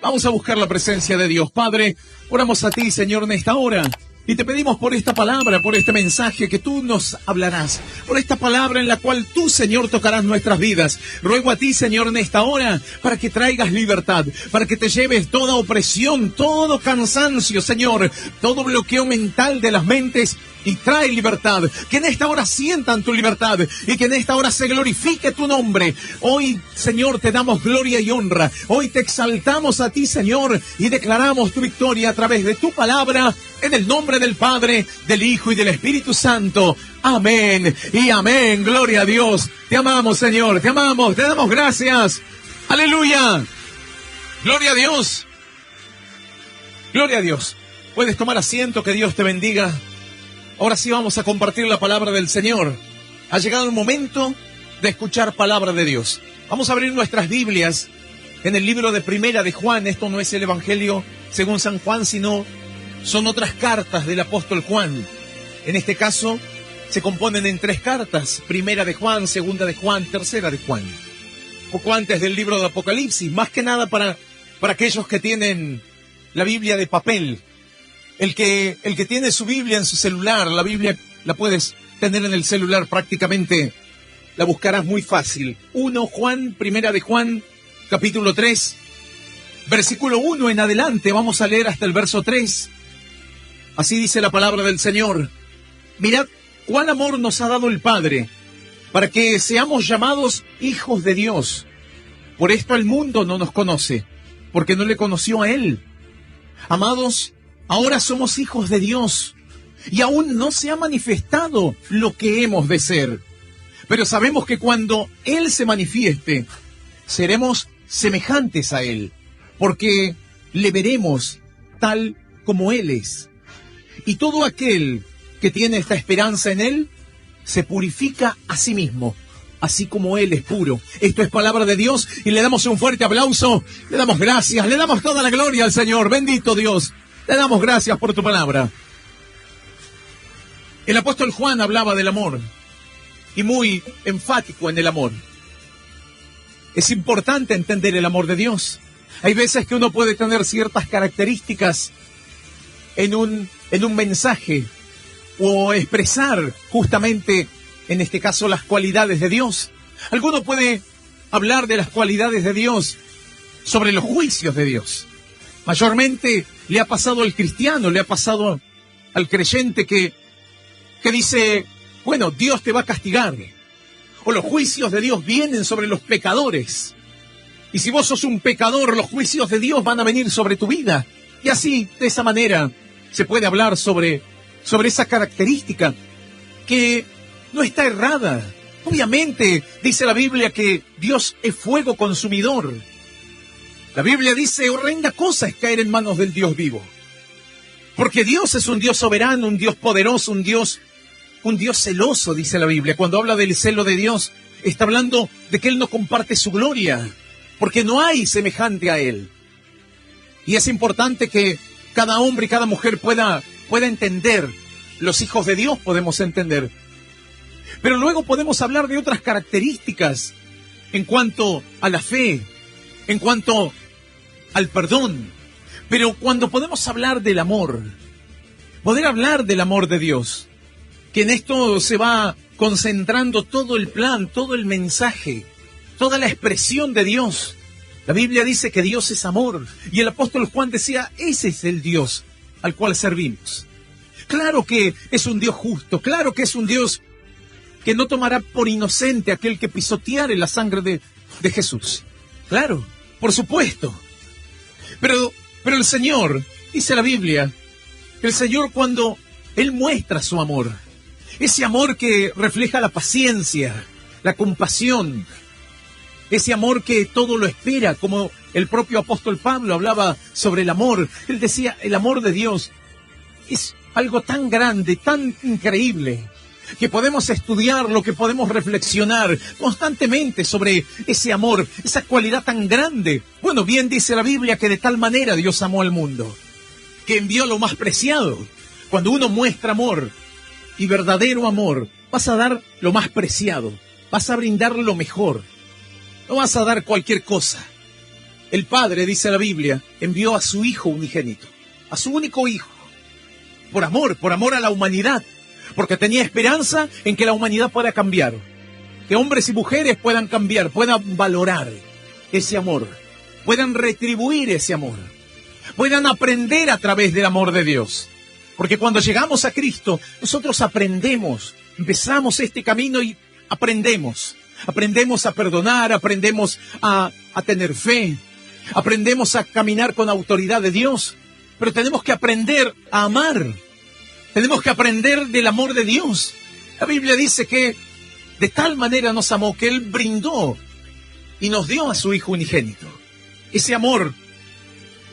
Vamos a buscar la presencia de Dios. Padre, oramos a ti, Señor, en esta hora. Y te pedimos por esta palabra, por este mensaje que tú nos hablarás, por esta palabra en la cual tú, Señor, tocarás nuestras vidas. Ruego a ti, Señor, en esta hora, para que traigas libertad, para que te lleves toda opresión, todo cansancio, Señor, todo bloqueo mental de las mentes, y trae libertad. Que en esta hora sientan tu libertad y que en esta hora se glorifique tu nombre. Hoy, Señor, te damos gloria y honra. Hoy te exaltamos a ti, Señor, y declaramos tu victoria a través de tu palabra, en el nombre del Padre, del Hijo y del Espíritu Santo. Amén y amén. Gloria a Dios. Te amamos, Señor. Te amamos. Te damos gracias. Aleluya. Gloria a Dios. Gloria a Dios. Puedes tomar asiento. Que Dios te bendiga. Ahora sí vamos a compartir la palabra del Señor. Ha llegado el momento de escuchar palabra de Dios. Vamos a abrir nuestras Biblias en el libro de Primera de Juan. Esto no es el Evangelio según San Juan, sino son otras cartas del apóstol Juan. En este caso se componen en 3 cartas. Primera de Juan, Segunda de Juan, Tercera de Juan. Poco antes del libro de Apocalipsis. Más que nada para aquellos que tienen la Biblia de papel. El que tiene su Biblia en su celular, la Biblia la puedes tener en el celular prácticamente, la buscarás muy fácil. Primera de Juan, capítulo 3, versículo 1 en adelante, vamos a leer hasta el verso 3. Así dice la palabra del Señor. Mirad cuán amor nos ha dado el Padre, para que seamos llamados hijos de Dios. Por esto el mundo no nos conoce, porque no le conoció a Él. Amados, ahora somos hijos de Dios y aún no se ha manifestado lo que hemos de ser. Pero sabemos que cuando Él se manifieste, seremos semejantes a Él, porque le veremos tal como Él es. Y todo aquel que tiene esta esperanza en Él, se purifica a sí mismo, así como Él es puro. Esto es palabra de Dios y le damos un fuerte aplauso, le damos gracias, le damos toda la gloria al Señor. Bendito Dios. Te damos gracias por tu palabra. El apóstol Juan hablaba del amor y muy enfático en el amor. Es importante entender el amor de Dios. Hay veces que uno puede tener ciertas características en un mensaje o expresar justamente, en este caso, las cualidades de Dios. Alguno puede hablar de las cualidades de Dios sobre los juicios de Dios. Mayormente le ha pasado al cristiano, le ha pasado al creyente que dice, bueno, Dios te va a castigar. O los juicios de Dios vienen sobre los pecadores. Y si vos sos un pecador, los juicios de Dios van a venir sobre tu vida. Y así, de esa manera, se puede hablar sobre esa característica que no está errada. Obviamente, dice la Biblia que Dios es fuego consumidor. La Biblia dice, horrenda cosa es caer en manos del Dios vivo. Porque Dios es un Dios soberano, un Dios poderoso, un Dios celoso, dice la Biblia. Cuando habla del celo de Dios, está hablando de que Él no comparte su gloria, porque no hay semejante a Él. Y es importante que cada hombre y cada mujer pueda entender. Los hijos de Dios podemos entender. Pero luego podemos hablar de otras características en cuanto a la fe, en cuanto al perdón. Pero cuando podemos hablar del amor, poder hablar del amor de Dios, que en esto se va concentrando todo el plan, todo el mensaje, toda la expresión de Dios. La Biblia dice que Dios es amor, y el apóstol Juan decía, ese es el Dios al cual servimos. Claro que es un Dios justo, claro que es un Dios que no tomará por inocente aquel que pisoteare la sangre de Jesús. Claro, por supuesto. Pero el Señor, dice la Biblia, el Señor cuando Él muestra su amor, ese amor que refleja la paciencia, la compasión, ese amor que todo lo espera, como el propio apóstol Pablo hablaba sobre el amor. Él decía, el amor de Dios es algo tan grande, tan increíble, que podemos estudiarlo, que podemos reflexionar constantemente sobre ese amor, esa cualidad tan grande. Bueno, bien dice la Biblia que de tal manera Dios amó al mundo, que envió lo más preciado. Cuando uno muestra amor y verdadero amor, vas a dar lo más preciado, vas a brindar lo mejor, no vas a dar cualquier cosa. el Padre, dice la Biblia, envió a su Hijo unigénito, a su único Hijo, por amor a la humanidad, porque tenía esperanza en que la humanidad pueda cambiar, que hombres y mujeres puedan cambiar, puedan valorar ese amor, puedan retribuir ese amor, puedan aprender a través del amor de Dios. Porque cuando llegamos a Cristo, nosotros aprendemos, empezamos este camino y aprendemos a perdonar, aprendemos a tener fe, aprendemos a caminar con autoridad de Dios, pero tenemos que aprender a amar, tenemos que aprender del amor de Dios. La Biblia dice que de tal manera nos amó que Él brindó y nos dio a su Hijo unigénito. Ese amor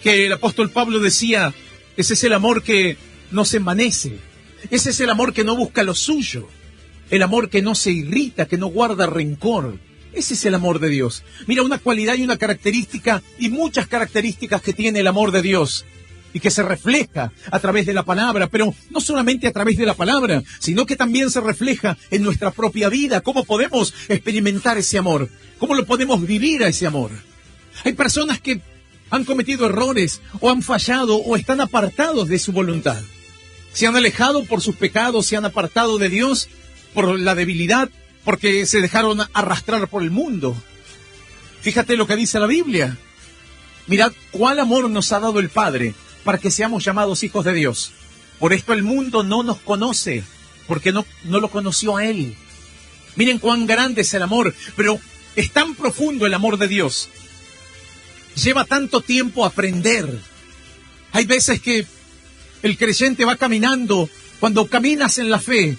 que el apóstol Pablo decía, ese es el amor que no se envanece, ese es el amor que no busca lo suyo, el amor que no se irrita, que no guarda rencor. Ese es el amor de Dios. Mira, una cualidad y una característica, y muchas características que tiene el amor de Dios, y que se refleja a través de la palabra, pero no solamente a través de la palabra, sino que también se refleja en nuestra propia vida. ¿Cómo podemos experimentar ese amor? ¿Cómo lo podemos vivir a ese amor? Hay personas que han cometido errores, o han fallado, o están apartados de su voluntad. Se han alejado por sus pecados, se han apartado de Dios por la debilidad, porque se dejaron arrastrar por el mundo. Fíjate lo que dice la Biblia. Mirad cuál amor nos ha dado el Padre para que seamos llamados hijos de Dios. Por esto el mundo no nos conoce, porque no lo conoció a Él. Miren cuán grande es el amor, pero es tan profundo el amor de Dios. Lleva tanto tiempo aprender. Hay veces que el creyente va caminando, cuando caminas en la fe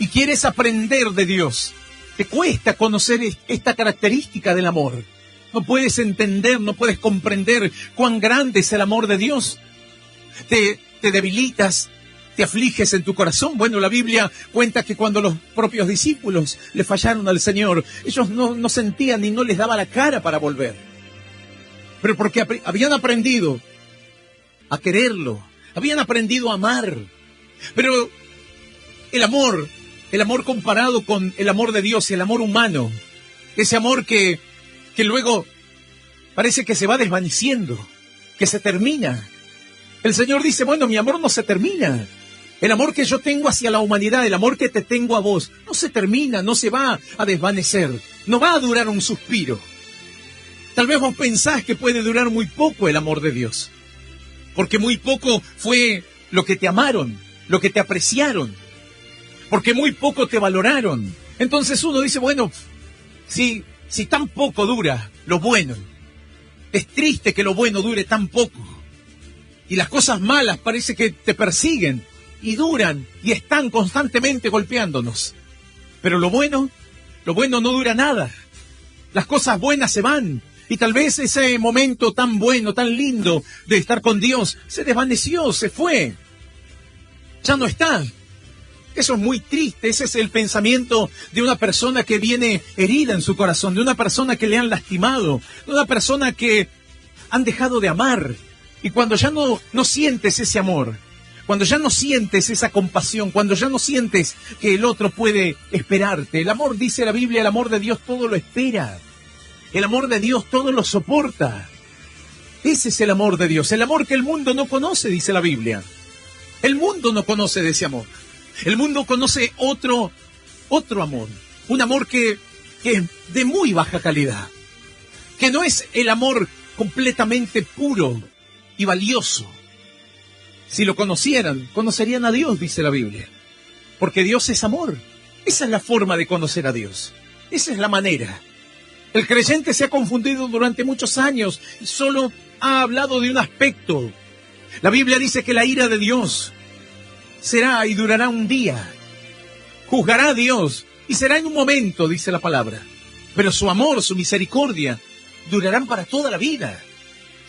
y quieres aprender de Dios, te cuesta conocer esta característica del amor. No puedes entender, no puedes comprender cuán grande es el amor de Dios. Te debilitas, te afliges en tu corazón. Bueno, la Biblia cuenta que cuando los propios discípulos le fallaron al Señor, ellos no sentían y no les daba la cara para volver. Pero porque habían aprendido a quererlo, habían aprendido a amar. Pero el amor comparado con el amor de Dios y el amor humano, ese amor que luego parece que se va desvaneciendo, que se termina. El Señor dice, bueno, mi amor no se termina. El amor que yo tengo hacia la humanidad, el amor que te tengo a vos, no se termina, no se va a desvanecer, no va a durar un suspiro. Tal vez vos pensás que puede durar muy poco el amor de Dios, porque muy poco fue lo que te amaron, lo que te apreciaron, porque muy poco te valoraron. Entonces uno dice, bueno, si tan poco dura lo bueno, es triste que lo bueno dure tan poco. Y las cosas malas parece que te persiguen y duran y están constantemente golpeándonos. Pero lo bueno no dura nada. Las cosas buenas se van. Y tal vez ese momento tan bueno, tan lindo de estar con Dios se desvaneció, se fue. Ya no está. Eso es muy triste. Ese es el pensamiento de una persona que viene herida en su corazón, de una persona que le han lastimado, de una persona que han dejado de amar. Y cuando ya no sientes ese amor, cuando ya no sientes esa compasión, cuando ya no sientes que el otro puede esperarte. El amor, dice la Biblia, el amor de Dios todo lo espera. El amor de Dios todo lo soporta. Ese es el amor de Dios, el amor que el mundo no conoce, dice la Biblia. El mundo no conoce de ese amor. El mundo conoce otro amor, un amor que es de muy baja calidad, que no es el amor completamente puro y valioso. Si lo conocieran, conocerían a Dios, dice la Biblia, porque Dios es amor. Esa es la forma de conocer a Dios, esa es la manera. El creyente se ha confundido durante muchos años y solo ha hablado de un aspecto. La Biblia dice que la ira de Dios será y durará un día. Juzgará a Dios y será en un momento, dice la palabra. Pero su amor, su misericordia, durarán para toda la vida.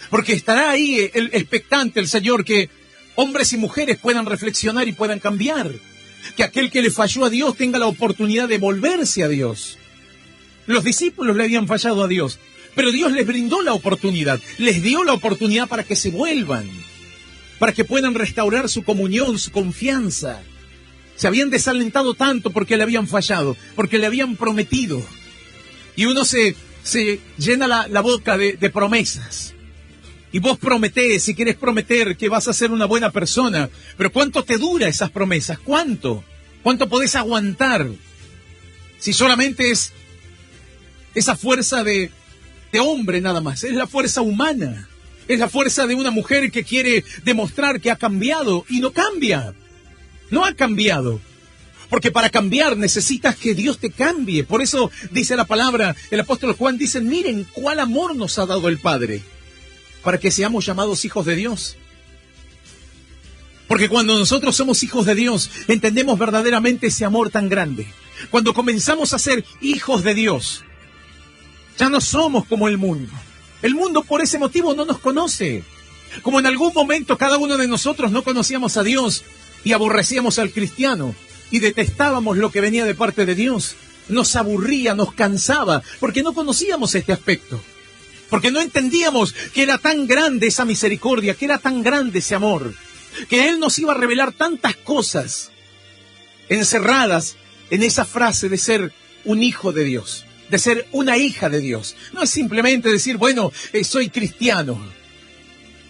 Porque estará ahí el expectante, el Señor, que hombres y mujeres puedan reflexionar y puedan cambiar. Que aquel que le falló a Dios tenga la oportunidad de volverse a Dios. Los discípulos le habían fallado a Dios, pero Dios les brindó la oportunidad, les dio la oportunidad para que se vuelvan, para que puedan restaurar su comunión, su confianza. Se habían desalentado tanto porque le habían fallado, porque le habían prometido. Y uno se se llena la boca de promesas. Y vos prometés, si querés prometer que vas a ser una buena persona, pero ¿cuánto te dura esas promesas? ¿Cuánto? ¿Cuánto podés aguantar? Si solamente es esa fuerza de hombre nada más, es la fuerza humana, es la fuerza de una mujer que quiere demostrar que ha cambiado y no cambia, no ha cambiado. Porque para cambiar necesitas que Dios te cambie. Por eso dice la palabra, el apóstol Juan dice, miren cuál amor nos ha dado el Padre, para que seamos llamados hijos de Dios. Porque cuando nosotros somos hijos de Dios, entendemos verdaderamente ese amor tan grande. Cuando comenzamos a ser hijos de Dios, ya no somos como el mundo. El mundo por ese motivo no nos conoce. Como en algún momento cada uno de nosotros no conocíamos a Dios y aborrecíamos al cristiano y detestábamos lo que venía de parte de Dios. Nos aburría, nos cansaba, porque no conocíamos este aspecto. Porque no entendíamos que era tan grande esa misericordia, que era tan grande ese amor, que Él nos iba a revelar tantas cosas encerradas en esa frase de ser un hijo de Dios, de ser una hija de Dios. No es simplemente decir, bueno, soy cristiano,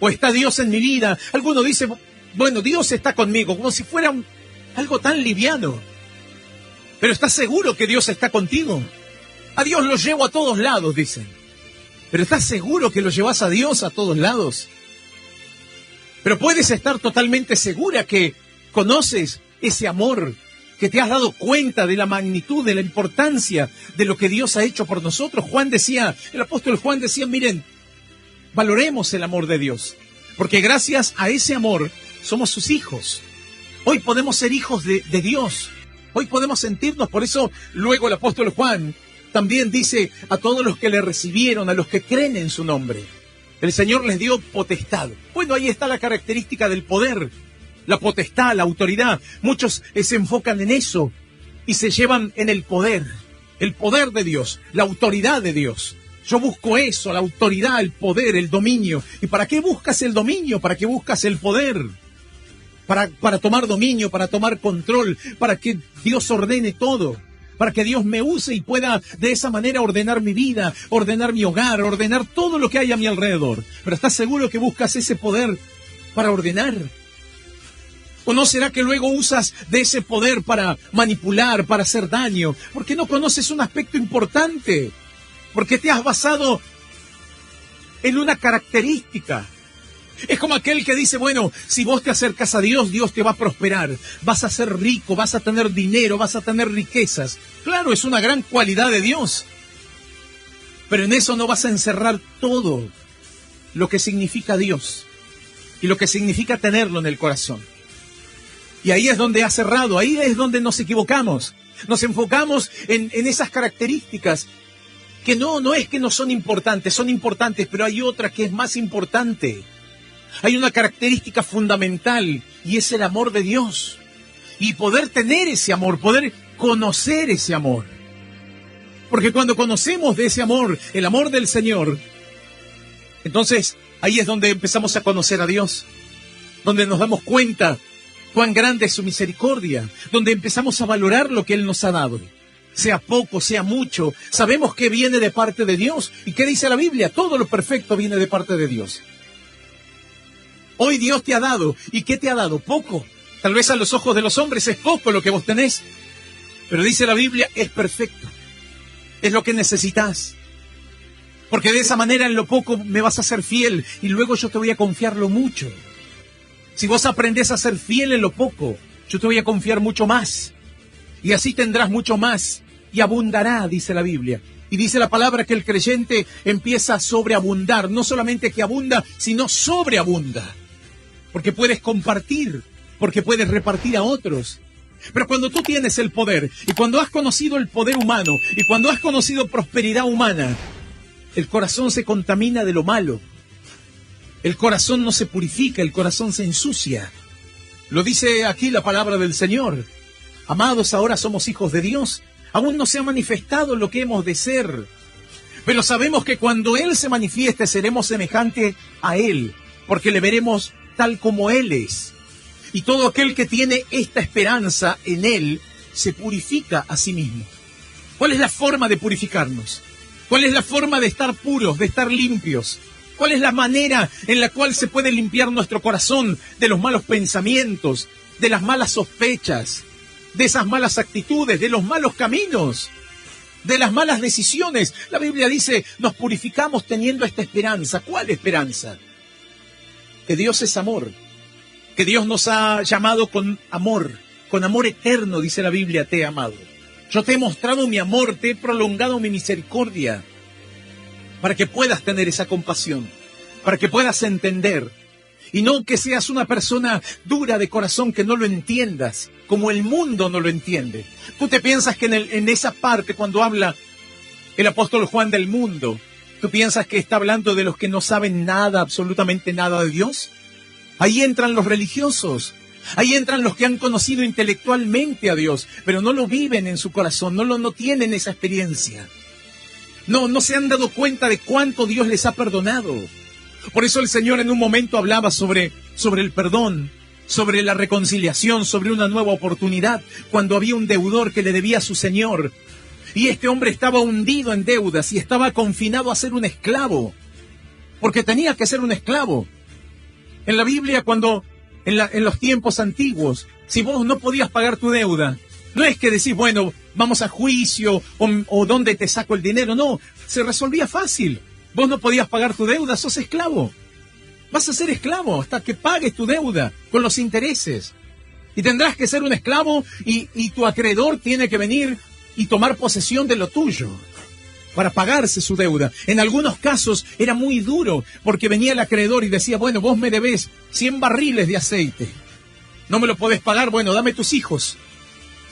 o está Dios en mi vida. Alguno dice, bueno, Dios está conmigo, como si fuera algo tan liviano. Pero ¿estás seguro que Dios está contigo? A Dios lo llevo a todos lados, dicen. Pero ¿estás seguro que lo llevas a Dios a todos lados? Pero puedes estar totalmente segura que conoces ese amor, que te has dado cuenta de la magnitud, de la importancia de lo que Dios ha hecho por nosotros. El apóstol Juan decía, miren, valoremos el amor de Dios, porque gracias a ese amor somos sus hijos. Hoy podemos ser hijos de Dios. Hoy podemos sentirnos, por eso luego el apóstol Juan también dice a todos los que le recibieron, a los que creen en su nombre, el Señor les dio potestad. Bueno, ahí está la característica del poder, la potestad, la autoridad. Muchos se enfocan en eso y se llevan en el poder de Dios, la autoridad de Dios. Yo busco eso, la autoridad, el poder, el dominio. ¿Y para qué buscas el dominio? ¿Para qué buscas el poder? Para tomar dominio, para tomar control, para que Dios ordene todo, para que Dios me use y pueda de esa manera ordenar mi vida, ordenar mi hogar, ordenar todo lo que hay a mi alrededor. Pero ¿estás seguro que buscas ese poder para ordenar? ¿O no será que luego usas de ese poder para manipular, para hacer daño? Porque no conoces un aspecto importante, porque te has basado en una característica. Es como aquel que dice, bueno, si vos te acercas a Dios, Dios te va a prosperar, vas a ser rico, vas a tener dinero, vas a tener riquezas. Claro, es una gran cualidad de Dios, pero en eso no vas a encerrar todo lo que significa Dios y lo que significa tenerlo en el corazón. Y ahí es donde ha cerrado, ahí es donde nos equivocamos. Nos enfocamos en esas características que no es que no son importantes, pero hay otra que es más importante. Hay una característica fundamental y es el amor de Dios. Y poder tener ese amor, poder conocer ese amor. Porque cuando conocemos de ese amor, el amor del Señor, entonces ahí es donde empezamos a conocer a Dios. Donde nos damos cuenta cuán grande es su misericordia. Donde empezamos a valorar lo que Él nos ha dado. Sea poco, sea mucho, sabemos que viene de parte de Dios. ¿Y qué dice la Biblia? Todo lo perfecto viene de parte de Dios. Hoy Dios te ha dado. ¿Y qué te ha dado? Poco. Tal vez a los ojos de los hombres es poco lo que vos tenés. Pero dice la Biblia, es perfecto. Es lo que necesitas. Porque de esa manera en lo poco me vas a ser fiel y luego yo te voy a confiar lo mucho. Si vos aprendés a ser fiel en lo poco, yo te voy a confiar mucho más. Y así tendrás mucho más y abundará, dice la Biblia. Y dice la palabra que el creyente empieza a sobreabundar. No solamente que abunda, sino sobreabunda. Porque puedes compartir, porque puedes repartir a otros. Pero cuando tú tienes el poder, y cuando has conocido el poder humano, y cuando has conocido prosperidad humana, el corazón se contamina de lo malo. El corazón no se purifica, el corazón se ensucia. Lo dice aquí la palabra del Señor. Amados, ahora somos hijos de Dios. Aún no se ha manifestado lo que hemos de ser. Pero sabemos que cuando Él se manifieste, seremos semejantes a Él, porque le veremos tal como Él es. Y todo aquel que tiene esta esperanza en Él, se purifica a sí mismo. ¿Cuál es la forma de purificarnos? ¿Cuál es la forma de estar puros, de estar limpios? ¿Cuál es la manera en la cual se puede limpiar nuestro corazón de los malos pensamientos, de las malas sospechas, de esas malas actitudes, de los malos caminos, de las malas decisiones? La Biblia dice, nos purificamos teniendo esta esperanza. ¿Cuál esperanza? Que Dios es amor, que Dios nos ha llamado con amor eterno, dice la Biblia, te he amado. Yo te he mostrado mi amor, te he prolongado mi misericordia, para que puedas tener esa compasión, para que puedas entender, y no que seas una persona dura de corazón, que no lo entiendas, como el mundo no lo entiende. Tú te piensas que en esa parte, cuando habla el apóstol Juan del mundo, tú piensas que está hablando de los que no saben nada, absolutamente nada de Dios. Ahí entran los religiosos. Ahí entran los que han conocido intelectualmente a Dios, pero no lo viven en su corazón, no tienen esa experiencia. No se han dado cuenta de cuánto Dios les ha perdonado. Por eso el Señor en un momento hablaba sobre el perdón, sobre la reconciliación, sobre una nueva oportunidad, cuando había un deudor que le debía a su Señor. Y este hombre estaba hundido en deudas y estaba confinado a ser un esclavo, porque tenía que ser un esclavo. En la Biblia, en los tiempos antiguos, si vos no podías pagar tu deuda, no es que decís, bueno, vamos a juicio o dónde te saco el dinero. No, se resolvía fácil. Vos no podías pagar tu deuda, sos esclavo. Vas a ser esclavo hasta que pagues tu deuda con los intereses. Y tendrás que ser un esclavo y tu acreedor tiene que venir y tomar posesión de lo tuyo para pagarse su deuda. En algunos casos era muy duro, porque venía el acreedor y decía, bueno, vos me debés 100 barriles de aceite. No me lo podés pagar, bueno, dame tus hijos.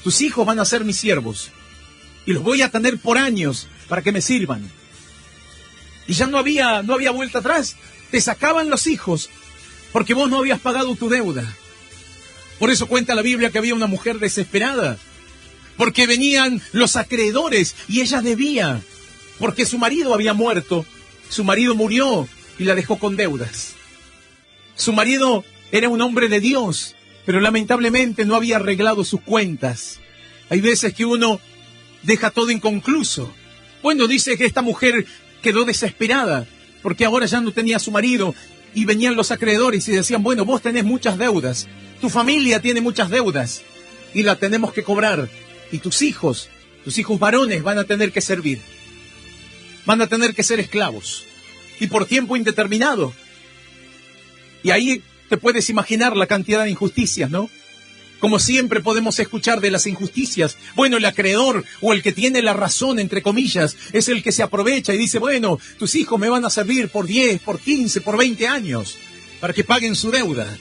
Tus hijos van a ser mis siervos. Y los voy a tener por años para que me sirvan. Y ya no había vuelta atrás. Te sacaban los hijos porque vos no habías pagado tu deuda. Por eso cuenta la Biblia que había una mujer desesperada, porque venían los acreedores y ella debía, porque su marido había muerto. Su marido murió y la dejó con deudas. Su marido era un hombre de Dios, pero lamentablemente no había arreglado sus cuentas. Hay veces que uno deja todo inconcluso. Bueno, dice que esta mujer quedó desesperada, porque ahora ya no tenía a su marido, y venían los acreedores y decían, bueno, vos tenés muchas deudas, tu familia tiene muchas deudas, y la tenemos que cobrar, y tus hijos varones van a tener que servir, van a tener que ser esclavos, y por tiempo indeterminado. Y ahí te puedes imaginar la cantidad de injusticias, ¿no? Como siempre podemos escuchar de las injusticias. Bueno, el acreedor o el que tiene la razón, entre comillas, es el que se aprovecha y dice, bueno, tus hijos me van a servir por 10, por 15, por 20 años, para que paguen su deuda.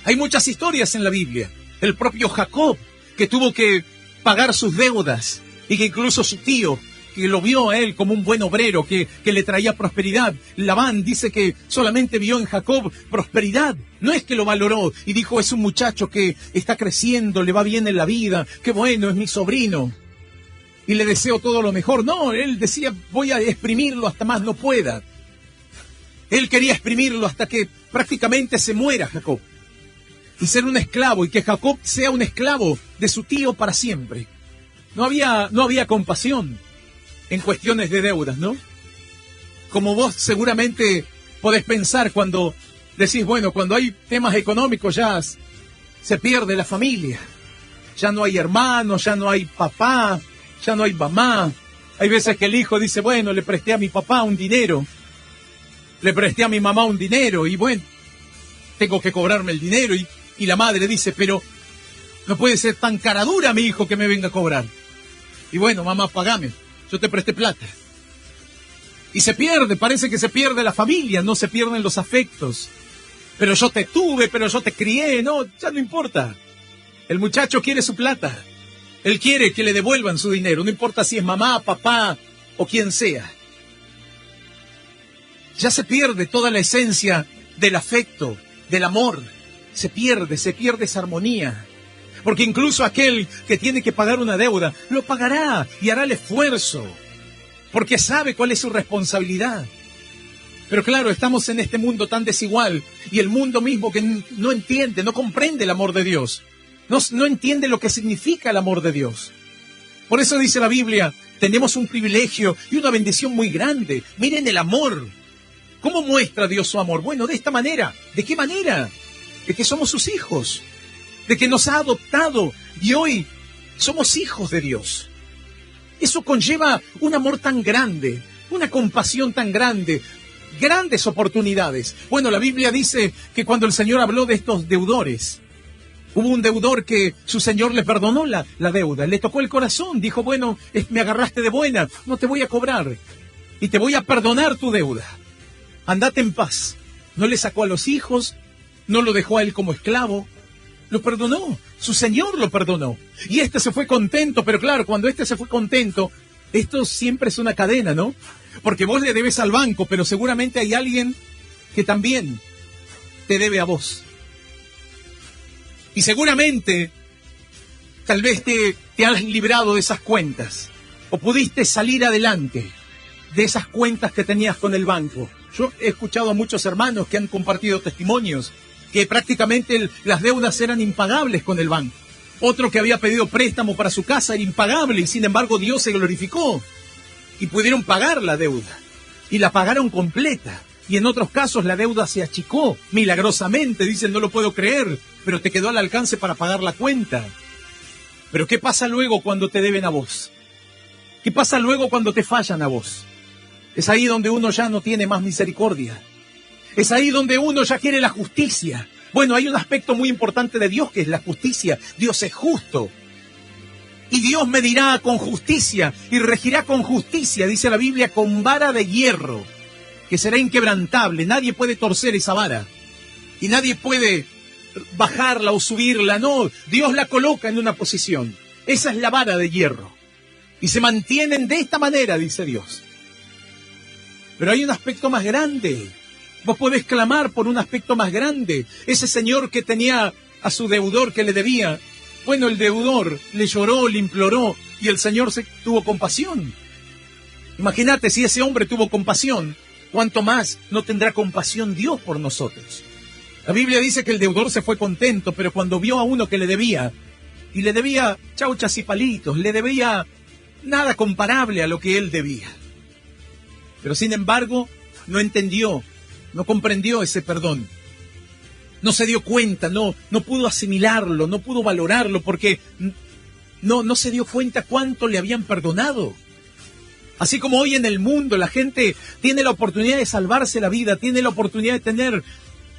Hay muchas historias en la Biblia. El propio Jacob, que tuvo que pagar sus deudas, y que incluso su tío, que lo vio a él como un buen obrero, que le traía prosperidad. Labán dice que solamente vio en Jacob prosperidad. No es que lo valoró y dijo, es un muchacho que está creciendo, le va bien en la vida, qué bueno, es mi sobrino, y le deseo todo lo mejor. No, él decía, voy a exprimirlo hasta más no pueda. Él quería exprimirlo hasta que prácticamente se muera Jacob, y ser un esclavo, y que Jacob sea un esclavo de su tío para siempre. No había compasión en cuestiones de deudas, ¿no? Como vos seguramente podés pensar cuando decís, bueno, cuando hay temas económicos ya se pierde la familia. Ya no hay hermanos, ya no hay papá, ya no hay mamá. Hay veces que el hijo dice, bueno, le presté a mi papá un dinero, le presté a mi mamá un dinero, y bueno, tengo que cobrarme el dinero. Y la madre dice, pero no puede ser tan cara dura mi hijo que me venga a cobrar. Y bueno, mamá, pagame. Yo te presté plata. Y se pierde, parece que se pierde la familia, no se pierden los afectos. Pero yo te tuve, pero yo te crié, no, ya no importa. El muchacho quiere su plata. Él quiere que le devuelvan su dinero, no importa si es mamá, papá o quien sea. Ya se pierde toda la esencia del afecto, del amor. Se pierde esa armonía. Porque incluso aquel que tiene que pagar una deuda, lo pagará y hará el esfuerzo, porque sabe cuál es su responsabilidad. Pero claro, estamos en este mundo tan desigual, y el mundo mismo que no entiende, no comprende el amor de Dios, no entiende lo que significa el amor de Dios. Por eso dice la Biblia, tenemos un privilegio y una bendición muy grande. Miren el amor. ¿Cómo muestra Dios su amor? Bueno, de esta manera. ¿De qué manera? De que somos sus hijos. De que nos ha adoptado y hoy somos hijos de Dios. Eso conlleva un amor tan grande, una compasión tan grande, grandes oportunidades. Bueno, la Biblia dice que cuando el Señor habló de estos deudores, hubo un deudor que su Señor le perdonó la deuda, le tocó el corazón, dijo, bueno, me agarraste de buena, no te voy a cobrar y te voy a perdonar tu deuda. Andate en paz. No le sacó a los hijos, no lo dejó a él como esclavo, lo perdonó, su Señor lo perdonó. Y este se fue contento, pero claro, cuando este se fue contento, esto siempre es una cadena, ¿no? Porque vos le debes al banco, pero seguramente hay alguien que también te debe a vos. Y seguramente, tal vez te has librado de esas cuentas, o pudiste salir adelante de esas cuentas que tenías con el banco. Yo he escuchado a muchos hermanos que han compartido testimonios que prácticamente las deudas eran impagables con el banco. Otro que había pedido préstamo para su casa era impagable y sin embargo Dios se glorificó y pudieron pagar la deuda y la pagaron completa. Y en otros casos la deuda se achicó milagrosamente, dicen no lo puedo creer, pero te quedó al alcance para pagar la cuenta. Pero ¿qué pasa luego cuando te deben a vos? ¿Qué pasa luego cuando te fallan a vos? Es ahí donde uno ya no tiene más misericordia. Es ahí donde uno ya quiere la justicia. Bueno, hay un aspecto muy importante de Dios que es la justicia. Dios es justo. Y Dios medirá con justicia y regirá con justicia, dice la Biblia, con vara de hierro, que será inquebrantable. Nadie puede torcer esa vara. Y nadie puede bajarla o subirla. No, Dios la coloca en una posición. Esa es la vara de hierro. Y se mantienen de esta manera, dice Dios. Pero hay un aspecto más grande. Vos podés clamar por un aspecto más grande. Ese señor que tenía a su deudor que le debía. Bueno, el deudor le lloró, le imploró y el Señor tuvo compasión. Imagínate, si ese hombre tuvo compasión, ¿cuánto más no tendrá compasión Dios por nosotros? La Biblia dice que el deudor se fue contento, pero cuando vio a uno que le debía, y le debía chauchas y palitos, le debía nada comparable a lo que él debía. Pero sin embargo, no entendió, no comprendió ese perdón. No se dio cuenta, no pudo asimilarlo, no pudo valorarlo, porque no se dio cuenta cuánto le habían perdonado. Así como hoy en el mundo la gente tiene la oportunidad de salvarse la vida, tiene la oportunidad de tener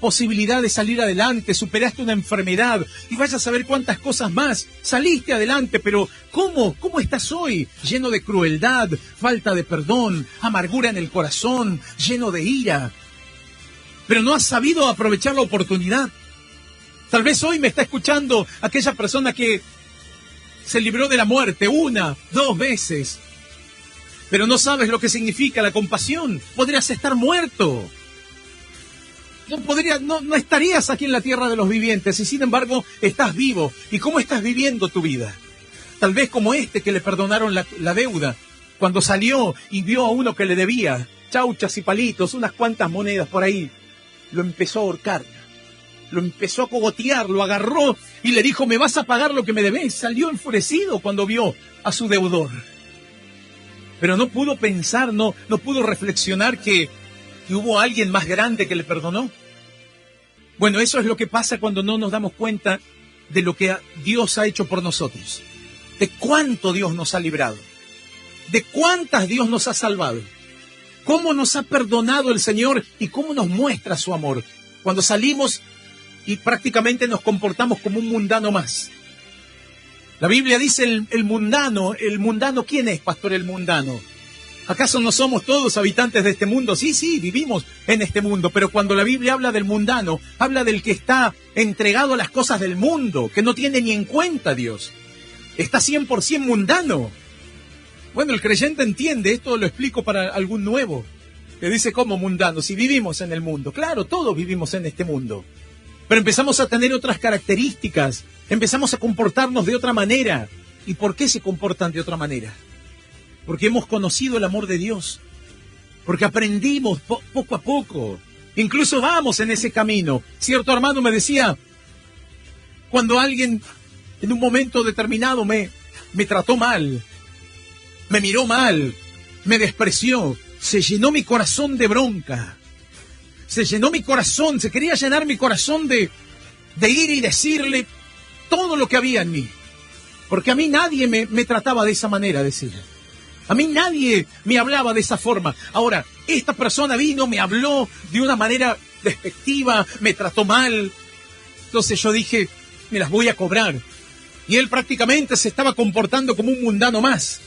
posibilidad de salir adelante, superaste una enfermedad y vaya a saber cuántas cosas más. Saliste adelante, pero ¿cómo estás hoy? Lleno de crueldad, falta de perdón, amargura en el corazón, lleno de ira. Pero no has sabido aprovechar la oportunidad. Tal vez hoy me está escuchando aquella persona que se libró de la muerte 1, 2 veces, pero no sabes lo que significa la compasión. Podrías estar muerto. No estarías aquí en la tierra de los vivientes y sin embargo estás vivo. ¿Y cómo estás viviendo tu vida? Tal vez como este que le perdonaron la deuda, cuando salió y vio a uno que le debía chauchas y palitos, unas cuantas monedas por ahí, lo empezó a ahorcar, lo empezó a cogotear, lo agarró y le dijo, me vas a pagar lo que me debes. Salió enfurecido cuando vio a su deudor. Pero no pudo pensar, no pudo reflexionar que hubo alguien más grande que le perdonó. Bueno, eso es lo que pasa cuando no nos damos cuenta de lo que Dios ha hecho por nosotros, de cuánto Dios nos ha librado, de cuántas Dios nos ha salvado, cómo nos ha perdonado el Señor y cómo nos muestra su amor. Cuando salimos y prácticamente nos comportamos como un mundano más. La Biblia dice el mundano, ¿quién es, pastor, el mundano? ¿Acaso no somos todos habitantes de este mundo? Sí, vivimos en este mundo, pero cuando la Biblia habla del mundano, habla del que está entregado a las cosas del mundo, que no tiene ni en cuenta a Dios. Está 100% mundano. Bueno, el creyente entiende, esto lo explico para algún nuevo, que dice, ¿cómo mundano? Si vivimos en el mundo. Claro, todos vivimos en este mundo, pero empezamos a tener otras características, empezamos a comportarnos de otra manera. ¿Y por qué se comportan de otra manera? Porque hemos conocido el amor de Dios, porque aprendimos poco a poco, incluso vamos en ese camino. Cierto hermano me decía, cuando alguien en un momento determinado me trató mal, me miró mal, me despreció, se llenó mi corazón de bronca, se llenó mi corazón, se quería llenar mi corazón de ir y decirle todo lo que había en mí. Porque a mí nadie me trataba de esa manera, decía. A mí nadie me hablaba de esa forma. Ahora, esta persona vino, me habló de una manera despectiva, me trató mal. Entonces yo dije, me las voy a cobrar. Y él prácticamente se estaba comportando como un mundano más.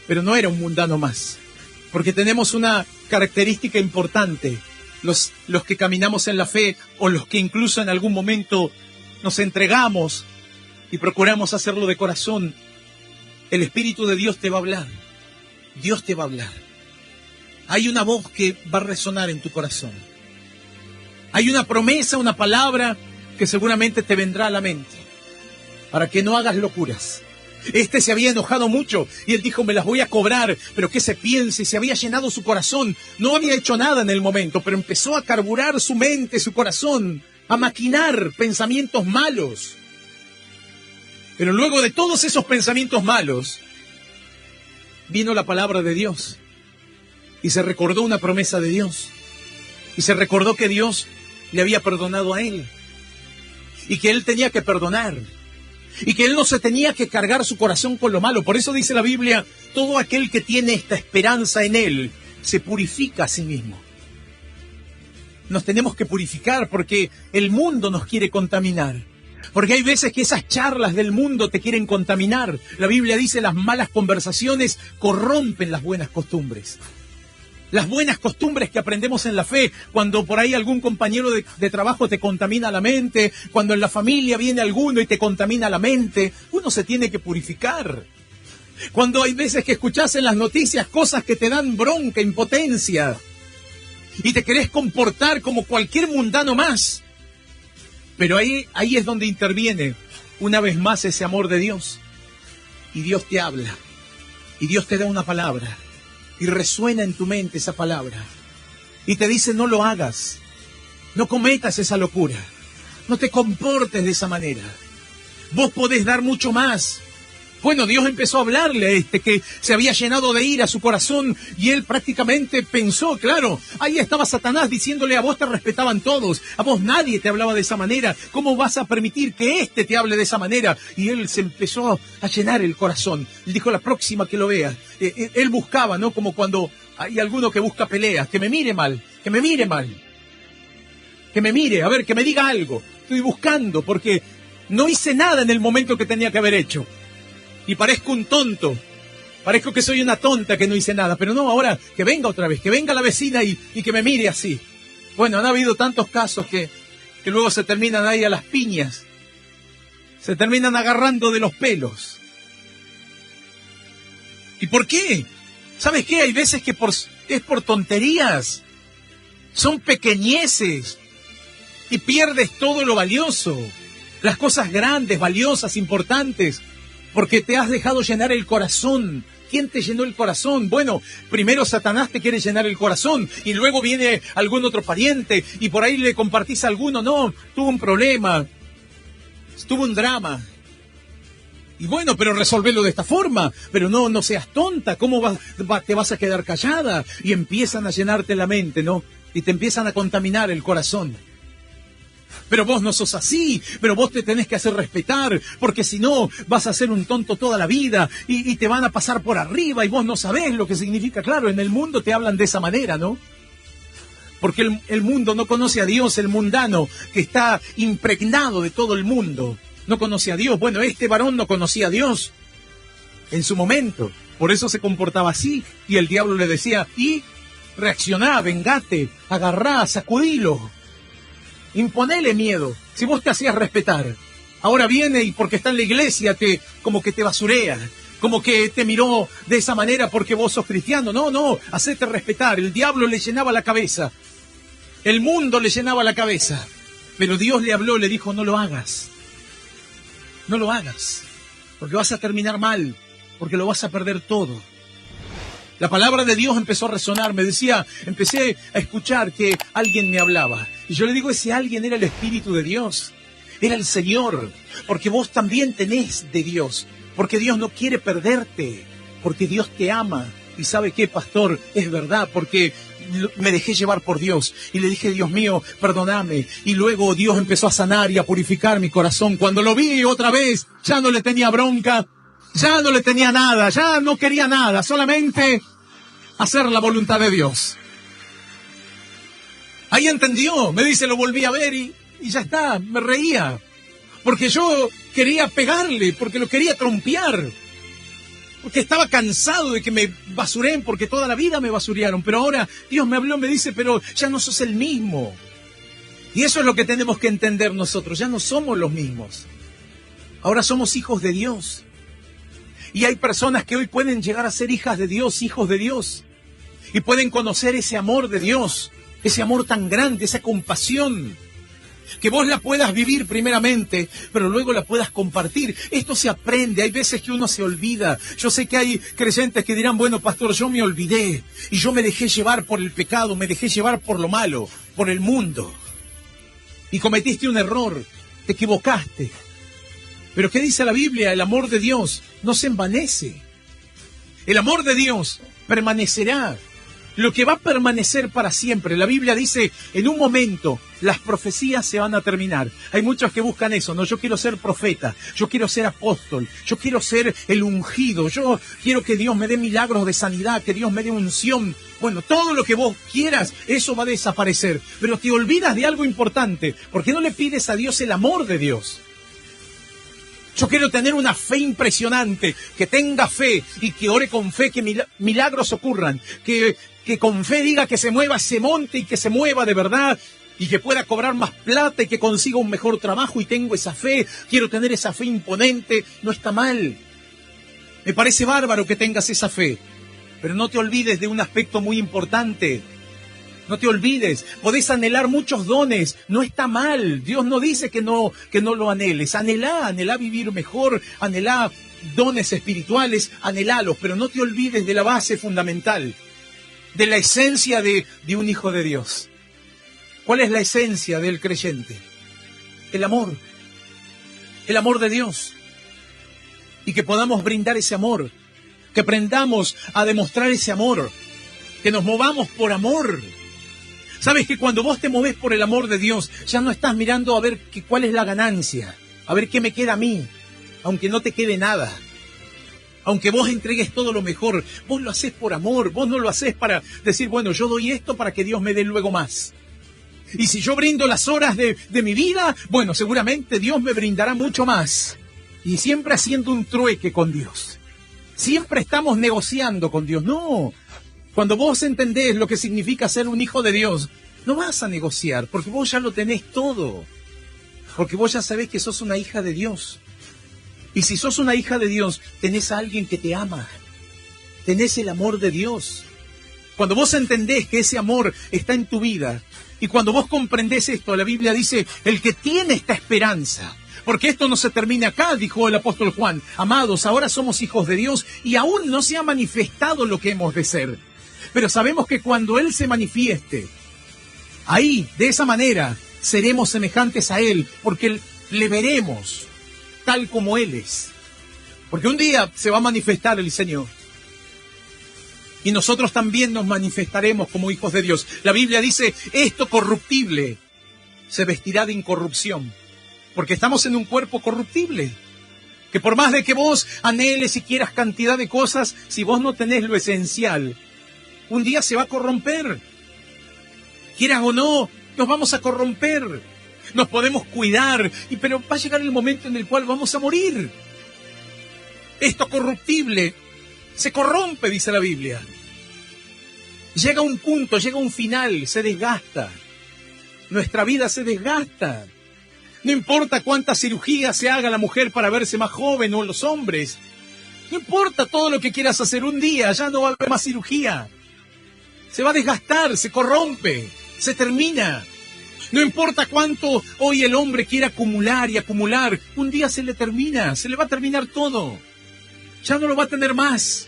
Pero no era un mundano más. Porque tenemos una característica importante. Los que caminamos en la fe, o los que incluso en algún momento nos entregamos y procuramos hacerlo de corazón, el Espíritu de Dios te va a hablar. Dios te va a hablar. Hay una voz que va a resonar en tu corazón. Hay una promesa, una palabra que seguramente te vendrá a la mente para que no hagas locuras. Este se había enojado mucho y él dijo, me las voy a cobrar, pero que se piense, se había llenado su corazón. No había hecho nada en el momento, pero empezó a carburar su mente, su corazón, a maquinar pensamientos malos. Pero luego de todos esos pensamientos malos, vino la palabra de Dios. Y se recordó una promesa de Dios. Y se recordó que Dios le había perdonado a él. Y que él tenía que perdonar. Y que él no se tenía que cargar su corazón con lo malo. Por eso dice la Biblia, todo aquel que tiene esta esperanza en él, se purifica a sí mismo. Nos tenemos que purificar porque el mundo nos quiere contaminar. Porque hay veces que esas charlas del mundo te quieren contaminar. La Biblia dice, las malas conversaciones corrompen las buenas costumbres. Las buenas costumbres que aprendemos en la fe, cuando por ahí algún compañero de trabajo te contamina la mente, cuando en la familia viene alguno y te contamina la mente, uno se tiene que purificar. Cuando hay veces que escuchás en las noticias cosas que te dan bronca, impotencia, y te querés comportar como cualquier mundano más. Pero ahí es donde interviene una vez más ese amor de Dios. Y Dios te habla. Y Dios te da una palabra. Y resuena en tu mente esa palabra. Y te dice, no lo hagas. No cometas esa locura. No te comportes de esa manera. Vos podés dar mucho más. Bueno, Dios empezó a hablarle a este que se había llenado de ira su corazón y él prácticamente pensó, claro, ahí estaba Satanás diciéndole, a vos te respetaban todos, a vos nadie te hablaba de esa manera, ¿cómo vas a permitir que éste te hable de esa manera? Y él se empezó a llenar el corazón. Él dijo, la próxima que lo vea. Él buscaba, ¿no? Como cuando hay alguno que busca peleas, que me mire mal, que me mire mal, que me mire, a ver, que me diga algo. Estoy buscando porque no hice nada en el momento que tenía que haber hecho. Y parezco un tonto, parezco que soy una tonta que no hice nada, pero no, ahora que venga otra vez, que venga la vecina y que me mire así. Bueno, han habido tantos casos que luego se terminan ahí a las piñas, se terminan agarrando de los pelos. ¿Y por qué? ¿Sabes qué? Hay veces que es por tonterías, son pequeñeces y pierdes todo lo valioso, las cosas grandes, valiosas, importantes. Porque te has dejado llenar el corazón. ¿Quién te llenó el corazón? Bueno, primero Satanás te quiere llenar el corazón y luego viene algún otro pariente y por ahí le compartís a alguno. No, tuvo un problema, tuvo un drama. Y bueno, pero resolverlo de esta forma. Pero no seas tonta. ¿Cómo te vas a quedar callada? Y empiezan a llenarte la mente, ¿no? Y te empiezan a contaminar el corazón. Pero vos no sos así, pero vos te tenés que hacer respetar, porque si no vas a ser un tonto toda la vida y te van a pasar por arriba y vos no sabés lo que significa. Claro, en el mundo te hablan de esa manera, ¿no? Porque el mundo no conoce a Dios, el mundano que está impregnado de todo el mundo, no conoce a Dios. Bueno, este varón no conocía a Dios en su momento, por eso se comportaba así y el diablo le decía, y reaccioná, vengate, agarrá, sacudilo. Imponele miedo, si vos te hacías respetar. Ahora viene y porque está en la iglesia como que te basurea, como que te miró de esa manera porque vos sos cristiano. No, hacete respetar. El diablo le llenaba la cabeza, el mundo le llenaba la cabeza, pero Dios le habló, le dijo, no lo hagas, porque vas a terminar mal, porque lo vas a perder todo. La palabra de Dios empezó a resonar, empecé a escuchar que alguien me hablaba. Y yo le digo, ese alguien era el Espíritu de Dios, era el Señor, porque vos también tenés de Dios, porque Dios no quiere perderte. porque Dios te ama. ¿Y sabe qué, pastor? Es verdad, porque me dejé llevar por Dios y le dije, Dios mío, perdóname. Y luego Dios empezó a sanar y a purificar mi corazón. Cuando lo vi otra vez, ya no le tenía bronca, ya no le tenía nada, ya no quería nada, solamente hacer la voluntad de Dios. Ahí entendió, me dice, lo volví a ver y ya está, me reía. Porque yo quería pegarle, porque lo quería trompear. Porque estaba cansado de que me basuren, porque toda la vida me basurearon. Pero ahora Dios me habló, me dice, pero ya no sos el mismo. Y eso es lo que tenemos que entender nosotros, ya no somos los mismos. Ahora somos hijos de Dios. Y hay personas que hoy pueden llegar a ser hijas de Dios, hijos de Dios. Y pueden conocer ese amor de Dios, ese amor tan grande, esa compasión. Que vos la puedas vivir primeramente, pero luego la puedas compartir. Esto se aprende, hay veces que uno se olvida. Yo sé que hay creyentes que dirán, bueno, pastor, yo me olvidé y yo me dejé llevar por el pecado, me dejé llevar por lo malo, por el mundo. Y cometiste un error, te equivocaste. Pero ¿qué dice la Biblia? El amor de Dios no se envanece. El amor de Dios permanecerá. Lo que va a permanecer para siempre. La Biblia dice, en un momento, las profecías se van a terminar. Hay muchos que buscan eso. No, yo quiero ser profeta, yo quiero ser apóstol, yo quiero ser el ungido, yo quiero que Dios me dé milagros de sanidad, que Dios me dé unción. Bueno, todo lo que vos quieras, eso va a desaparecer. Pero te olvidas de algo importante. ¿Por qué no le pides a Dios el amor de Dios? Yo quiero tener una fe impresionante, que tenga fe y que ore con fe, que milagros ocurran, que con fe diga que se mueva ese monte y que se mueva de verdad y que pueda cobrar más plata y que consiga un mejor trabajo y tengo esa fe, quiero tener esa fe imponente. No está mal, me parece bárbaro que tengas esa fe, pero no te olvides de un aspecto muy importante. No te olvides, podés anhelar muchos dones, no está mal. Dios no dice que no lo anheles. Anhelá vivir mejor, anhelá dones espirituales, anhelalos, pero no te olvides de la base fundamental, de la esencia de un hijo de Dios. ¿Cuál es la esencia del creyente? El amor de Dios. Y que podamos brindar ese amor, que aprendamos a demostrar ese amor, que nos movamos por amor. Sabes que cuando vos te movés por el amor de Dios, ya no estás mirando a ver cuál es la ganancia, a ver qué me queda a mí, aunque no te quede nada. Aunque vos entregues todo lo mejor, vos lo hacés por amor, vos no lo hacés para decir, bueno, yo doy esto para que Dios me dé luego más. Y si yo brindo las horas de mi vida, bueno, seguramente Dios me brindará mucho más. Y siempre haciendo un trueque con Dios. Siempre estamos negociando con Dios. No. Cuando vos entendés lo que significa ser un hijo de Dios, no vas a negociar, porque vos ya lo tenés todo. Porque vos ya sabés que sos una hija de Dios. Y si sos una hija de Dios, tenés a alguien que te ama. Tenés el amor de Dios. Cuando vos entendés que ese amor está en tu vida, y cuando vos comprendés esto, la Biblia dice, el que tiene esta esperanza, porque esto no se termina acá, dijo el apóstol Juan, amados, ahora somos hijos de Dios, y aún no se ha manifestado lo que hemos de ser. Pero sabemos que cuando Él se manifieste, ahí, de esa manera, seremos semejantes a Él, porque le veremos tal como Él es. Porque un día se va a manifestar el Señor. Y nosotros también nos manifestaremos como hijos de Dios. La Biblia dice, esto corruptible se vestirá de incorrupción. Porque estamos en un cuerpo corruptible. Que por más de que vos anheles y quieras cantidad de cosas, si vos no tenés lo esencial, un día se va a corromper. Quieras o no, nos vamos a corromper. Nos podemos cuidar, pero va a llegar el momento en el cual vamos a morir. Esto corruptible se corrompe, dice la Biblia. Llega un punto, llega un final, se desgasta. Nuestra vida se desgasta. No importa cuánta cirugía se haga la mujer para verse más joven o los hombres. No importa todo lo que quieras hacer, un día ya no va a haber más cirugía. Se va a desgastar, se corrompe, se termina. No importa cuánto hoy el hombre quiera acumular y acumular, un día se le termina, se le va a terminar todo. Ya no lo va a tener más.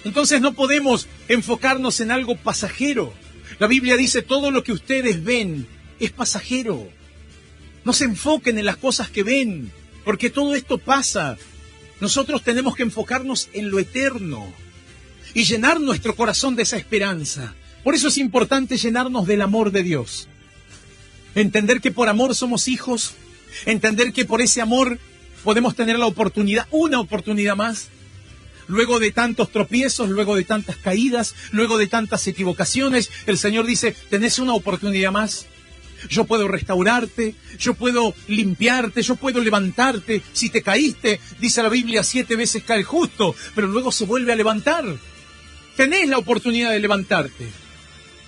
Entonces no podemos enfocarnos en algo pasajero. La Biblia dice, todo lo que ustedes ven es pasajero. No se enfoquen en las cosas que ven, porque todo esto pasa. Nosotros tenemos que enfocarnos en lo eterno y llenar nuestro corazón de esa esperanza. Por eso es importante llenarnos del amor de Dios. Entender que por amor somos hijos, entender que por ese amor podemos tener la oportunidad, una oportunidad más, luego de tantos tropiezos, luego de tantas caídas, luego de tantas equivocaciones. El Señor dice, tenés una oportunidad más. Yo puedo restaurarte, yo puedo limpiarte, yo puedo levantarte. Si te caíste, dice la Biblia, 7 veces cae el justo, pero luego se vuelve a levantar. Tenés la oportunidad de levantarte.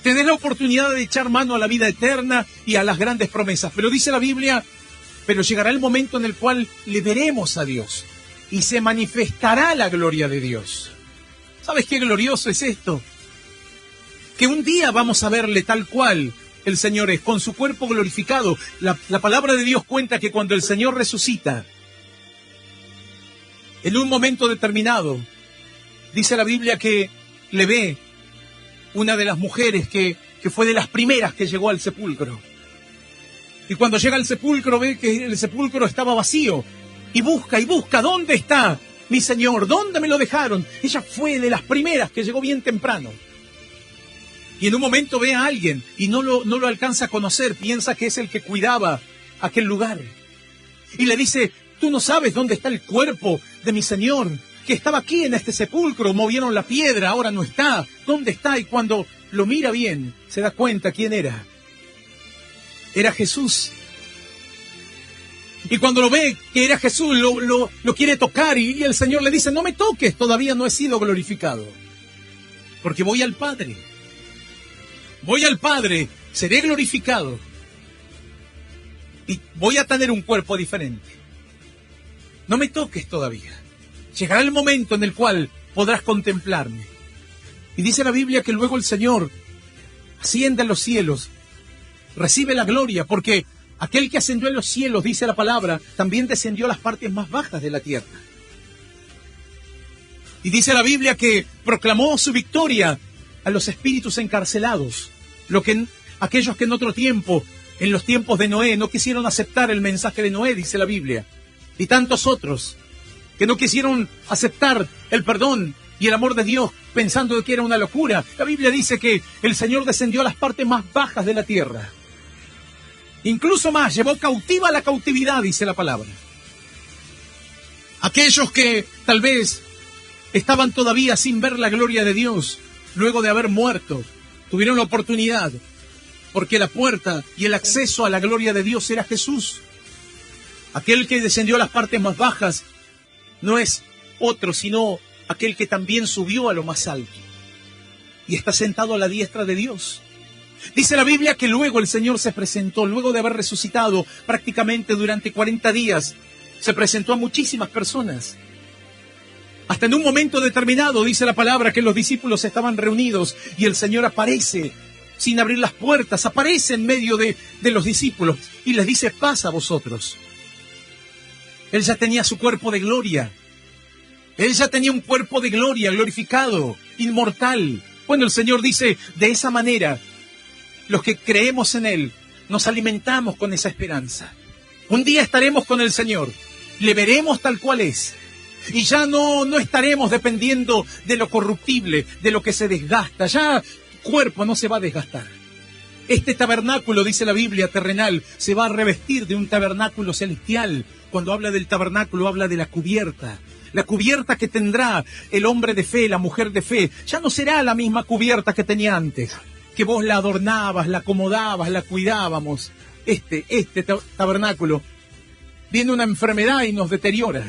Tenés la oportunidad de echar mano a la vida eterna y a las grandes promesas. Pero dice la Biblia, pero llegará el momento en el cual le veremos a Dios y se manifestará la gloria de Dios. ¿Sabes qué glorioso es esto? Que un día vamos a verle tal cual el Señor es, con su cuerpo glorificado. La palabra de Dios cuenta que cuando el Señor resucita, en un momento determinado, dice la Biblia que le ve una de las mujeres que fue de las primeras que llegó al sepulcro. Y cuando llega al sepulcro ve que el sepulcro estaba vacío. Y busca, ¿dónde está mi Señor? ¿Dónde me lo dejaron? Ella fue de las primeras que llegó bien temprano. Y en un momento ve a alguien y no lo alcanza a conocer. Piensa que es el que cuidaba aquel lugar. Y le dice, tú no sabes dónde está el cuerpo de mi Señor, que estaba aquí en este sepulcro. Movieron la piedra, ahora no está. ¿Dónde está? Y cuando lo mira bien, se da cuenta quién era. Era Jesús. Y cuando lo ve que era Jesús, lo quiere tocar y el Señor le dice, no me toques, todavía no he sido glorificado. Porque voy al Padre. Voy al Padre, seré glorificado. Y voy a tener un cuerpo diferente. No me toques todavía. Llegará el momento en el cual podrás contemplarme. Y dice la Biblia que luego el Señor asciende a los cielos, recibe la gloria, porque aquel que ascendió a los cielos, dice la palabra, también descendió a las partes más bajas de la tierra. Y dice la Biblia que proclamó su victoria a los espíritus encarcelados, aquellos que en otro tiempo, en los tiempos de Noé, no quisieron aceptar el mensaje de Noé, dice la Biblia, y tantos otros que no quisieron aceptar el perdón y el amor de Dios, pensando que era una locura. La Biblia dice que el Señor descendió a las partes más bajas de la tierra. Incluso más, llevó cautiva la cautividad, dice la palabra. Aquellos que tal vez estaban todavía sin ver la gloria de Dios, luego de haber muerto, tuvieron la oportunidad, porque la puerta y el acceso a la gloria de Dios era Jesús. Aquel que descendió a las partes más bajas no es otro, sino aquel que también subió a lo más alto y está sentado a la diestra de Dios. Dice la Biblia que luego el Señor se presentó, luego de haber resucitado prácticamente durante 40 días, se presentó a muchísimas personas. Hasta en un momento determinado, dice la palabra, que los discípulos estaban reunidos y el Señor aparece sin abrir las puertas, aparece en medio de los discípulos y les dice, paz a vosotros. Él ya tenía su cuerpo de gloria. Él ya tenía un cuerpo de gloria, glorificado, inmortal. Bueno, el Señor dice, de esa manera, los que creemos en Él, nos alimentamos con esa esperanza. Un día estaremos con el Señor, le veremos tal cual es. Y ya no estaremos dependiendo de lo corruptible, de lo que se desgasta. Ya tu cuerpo no se va a desgastar. Este tabernáculo, dice la Biblia, terrenal, se va a revestir de un tabernáculo celestial. Cuando habla del tabernáculo, habla de la cubierta. La cubierta que tendrá el hombre de fe, la mujer de fe, ya no será la misma cubierta que tenía antes. Que vos la adornabas, la acomodabas, la cuidábamos. Este tabernáculo, viene una enfermedad y nos deteriora.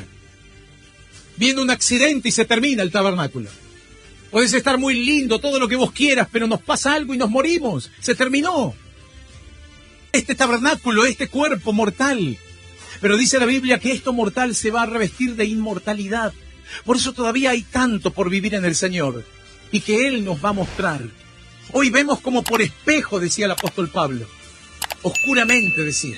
Viene un accidente y se termina el tabernáculo. Puedes estar muy lindo, todo lo que vos quieras, pero nos pasa algo y nos morimos. Se terminó. Este tabernáculo, este cuerpo mortal. Pero dice la Biblia que esto mortal se va a revestir de inmortalidad. Por eso todavía hay tanto por vivir en el Señor. Y que Él nos va a mostrar. Hoy vemos como por espejo, decía el apóstol Pablo. Oscuramente, decía.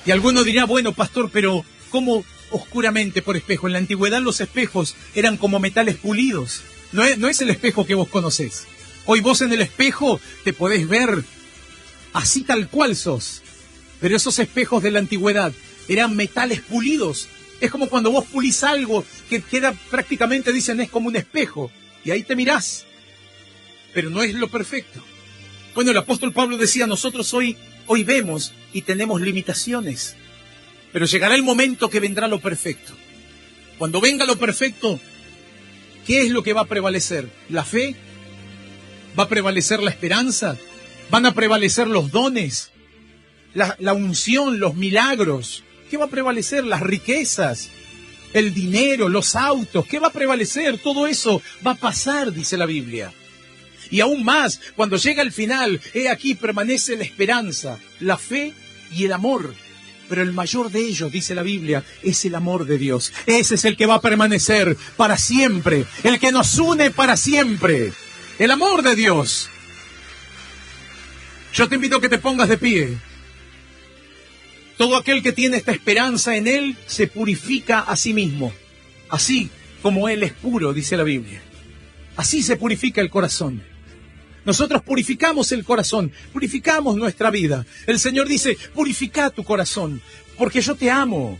Y alguno dirá, bueno, pastor, pero ¿cómo oscuramente por espejo? En la antigüedad los espejos eran como metales pulidos. No es el espejo que vos conocés. Hoy vos en el espejo te podés ver así tal cual sos. Pero esos espejos de la antigüedad eran metales pulidos Es como cuando vos pulís algo que queda prácticamente, dicen, es como un espejo. Y ahí te mirás. Pero no es lo perfecto. Bueno, el apóstol Pablo decía, nosotros hoy vemos y tenemos limitaciones. Pero llegará el momento que vendrá lo perfecto. Cuando venga lo perfecto, ¿qué es lo que va a prevalecer? ¿La fe? ¿Va a prevalecer la esperanza? ¿Van a prevalecer los dones? La unción, los milagros. ¿Qué va a prevalecer? Las riquezas, el dinero, los autos. ¿Qué va a prevalecer? Todo eso va a pasar, dice la Biblia. Y aún más, cuando llega el final, he aquí permanece la esperanza, la fe y el amor. Pero el mayor de ellos, dice la Biblia, es el amor de Dios. Ese es el que va a permanecer para siempre, el que nos une para siempre. El amor de Dios. Yo te invito a que te pongas de pie. Todo aquel que tiene esta esperanza en Él se purifica a sí mismo. Así como Él es puro, dice la Biblia. Así se purifica el corazón. Nosotros purificamos el corazón, purificamos nuestra vida. El Señor dice, purifica tu corazón, porque yo te amo.